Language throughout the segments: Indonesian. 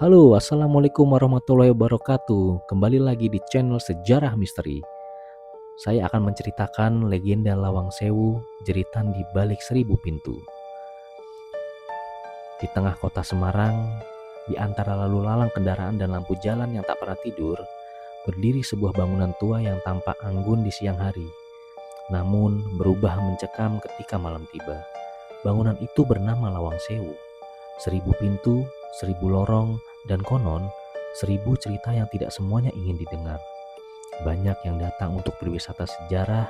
Halo, assalamualaikum warahmatullahi wabarakatuh. Kembali lagi di channel Sejarah Misteri. Saya akan menceritakan legenda Lawang Sewu, jeritan di balik 1000 pintu. Di tengah kota Semarang, di antara lalu lalang kendaraan dan lampu jalan yang tak pernah tidur, berdiri sebuah bangunan tua yang tampak anggun di siang hari, namun berubah mencekam ketika malam tiba. Bangunan itu bernama Lawang Sewu. 1000 pintu, 1000 lorong, dan konon 1000 cerita yang tidak semuanya ingin didengar. Banyak yang datang untuk berwisata sejarah,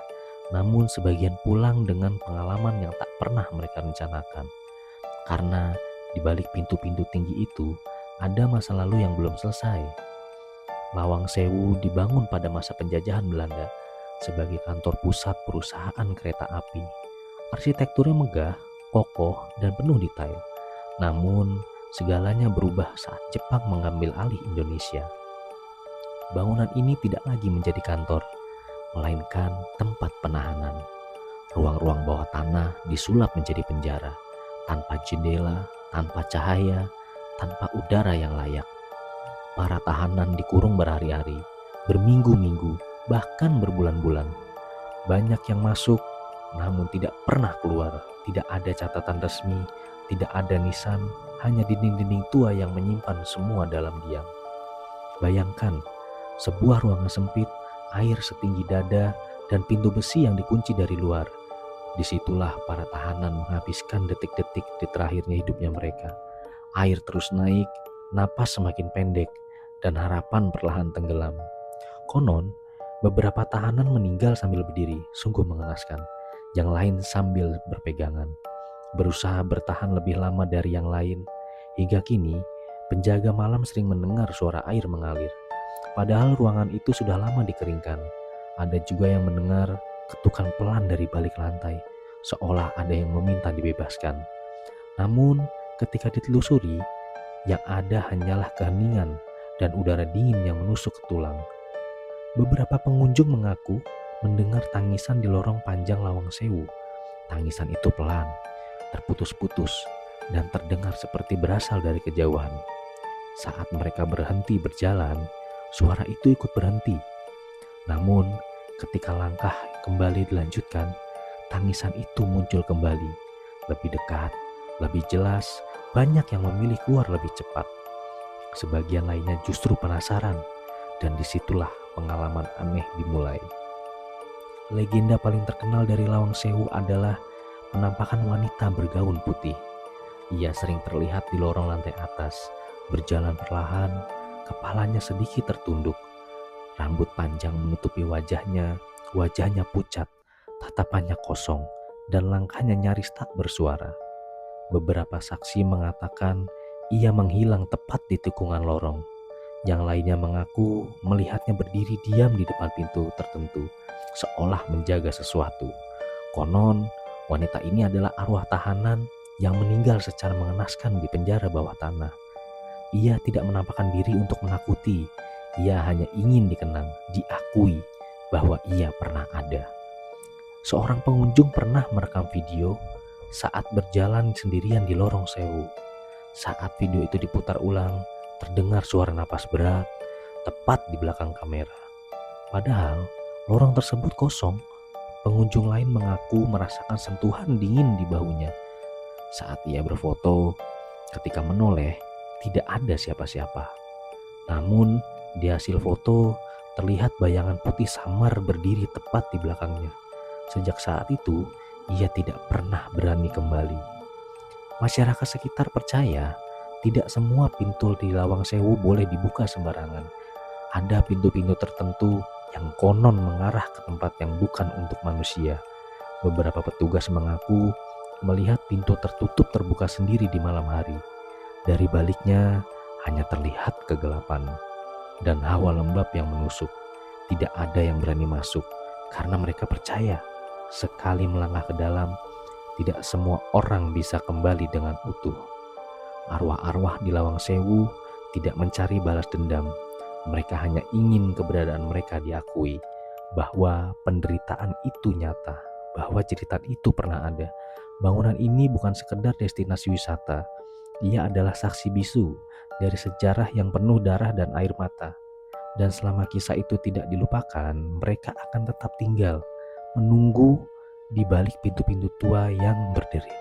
namun sebagian pulang dengan pengalaman yang tak pernah mereka rencanakan. Karena di balik pintu-pintu tinggi itu ada masa lalu yang belum selesai. Lawang Sewu dibangun pada masa penjajahan Belanda sebagai kantor pusat perusahaan kereta api. Arsitekturnya megah, kokoh, dan penuh detail. Namun, segalanya berubah saat Jepang mengambil alih Indonesia. Bangunan ini tidak lagi menjadi kantor, melainkan tempat penahanan. Ruang-ruang bawah tanah disulap menjadi penjara, tanpa jendela, tanpa cahaya, tanpa udara yang layak. Para tahanan dikurung berhari-hari, berminggu-minggu, bahkan berbulan-bulan. Banyak yang masuk, namun tidak pernah keluar. Tidak ada catatan resmi, tidak ada nisan, hanya dinding-dinding tua yang menyimpan semua dalam diam. Bayangkan, sebuah ruangan sempit, air setinggi dada, dan pintu besi yang dikunci dari luar. Disitulah para tahanan menghabiskan detik-detik di terakhirnya hidupnya mereka. Air terus naik, napas semakin pendek, dan harapan perlahan tenggelam. Konon, beberapa tahanan meninggal sambil berdiri, sungguh mengenaskan. Yang lain sambil berpegangan, berusaha bertahan lebih lama dari yang lain. Hingga kini, penjaga malam sering mendengar suara air mengalir. Padahal ruangan itu sudah lama dikeringkan. Ada juga yang mendengar ketukan pelan dari balik lantai, seolah ada yang meminta dibebaskan. Namun, ketika ditelusuri, yang ada hanyalah keheningan dan udara dingin yang menusuk ke tulang. Beberapa pengunjung mengaku mendengar tangisan di lorong panjang Lawang Sewu. Tangisan itu pelan, terputus-putus, dan terdengar seperti berasal dari kejauhan. Saat mereka berhenti berjalan, suara itu ikut berhenti. Namun, ketika langkah kembali dilanjutkan, tangisan itu muncul kembali. Lebih dekat, lebih jelas, banyak yang memilih keluar lebih cepat. Sebagian lainnya justru penasaran, dan disitulah pengalaman aneh dimulai. Legenda paling terkenal dari Lawang Sewu adalah penampakan wanita bergaun putih. Ia sering terlihat di lorong lantai atas, berjalan perlahan, kepalanya sedikit tertunduk. Rambut panjang menutupi wajahnya pucat, tatapannya kosong, dan langkahnya nyaris tak bersuara. Beberapa saksi mengatakan ia menghilang tepat di tikungan lorong. Yang lainnya mengaku melihatnya berdiri diam di depan pintu tertentu, seolah menjaga sesuatu. Konon, wanita ini adalah arwah tahanan yang meninggal secara mengenaskan di penjara bawah tanah. Ia tidak menampakkan diri untuk menakuti, ia hanya ingin dikenang, diakui bahwa ia pernah ada. Seorang pengunjung pernah merekam video saat berjalan sendirian di lorong Sewu. Saat video itu diputar ulang, terdengar suara napas berat tepat di belakang kamera. Padahal lorong tersebut kosong. Pengunjung lain mengaku merasakan sentuhan dingin di bahunya. Saat ia berfoto, ketika menoleh, tidak ada siapa-siapa. Namun, di hasil foto, terlihat bayangan putih samar berdiri tepat di belakangnya. Sejak saat itu, ia tidak pernah berani kembali. Masyarakat sekitar percaya, tidak semua pintu di Lawang Sewu boleh dibuka sembarangan. Ada pintu-pintu tertentu yang konon mengarah ke tempat yang bukan untuk manusia. Beberapa petugas mengaku melihat pintu tertutup terbuka sendiri di malam hari. Dari baliknya hanya terlihat kegelapan dan hawa lembab yang menusuk. Tidak ada yang berani masuk karena mereka percaya sekali melangkah ke dalam, tidak semua orang bisa kembali dengan utuh. Arwah-arwah di Lawang Sewu tidak mencari balas dendam. Mereka hanya ingin keberadaan mereka diakui, bahwa penderitaan itu nyata, bahwa cerita itu pernah ada. Bangunan ini bukan sekedar destinasi wisata, Ia adalah saksi bisu dari sejarah yang penuh darah dan air mata. Dan selama kisah itu tidak dilupakan, mereka akan tetap tinggal, menunggu di balik pintu-pintu tua yang berderi.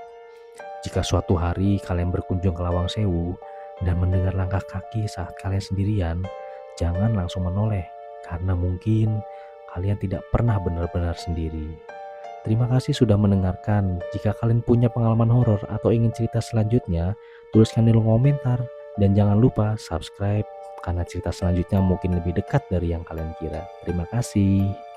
Jika suatu hari kalian berkunjung ke Lawang Sewu dan mendengar langkah kaki saat kalian sendirian, jangan langsung menoleh, karena mungkin kalian tidak pernah benar-benar sendiri. Terima kasih sudah mendengarkan. Jika kalian punya pengalaman horor atau ingin cerita selanjutnya, tuliskan di kolom komentar. Dan jangan lupa subscribe, karena cerita selanjutnya mungkin lebih dekat dari yang kalian kira. Terima kasih.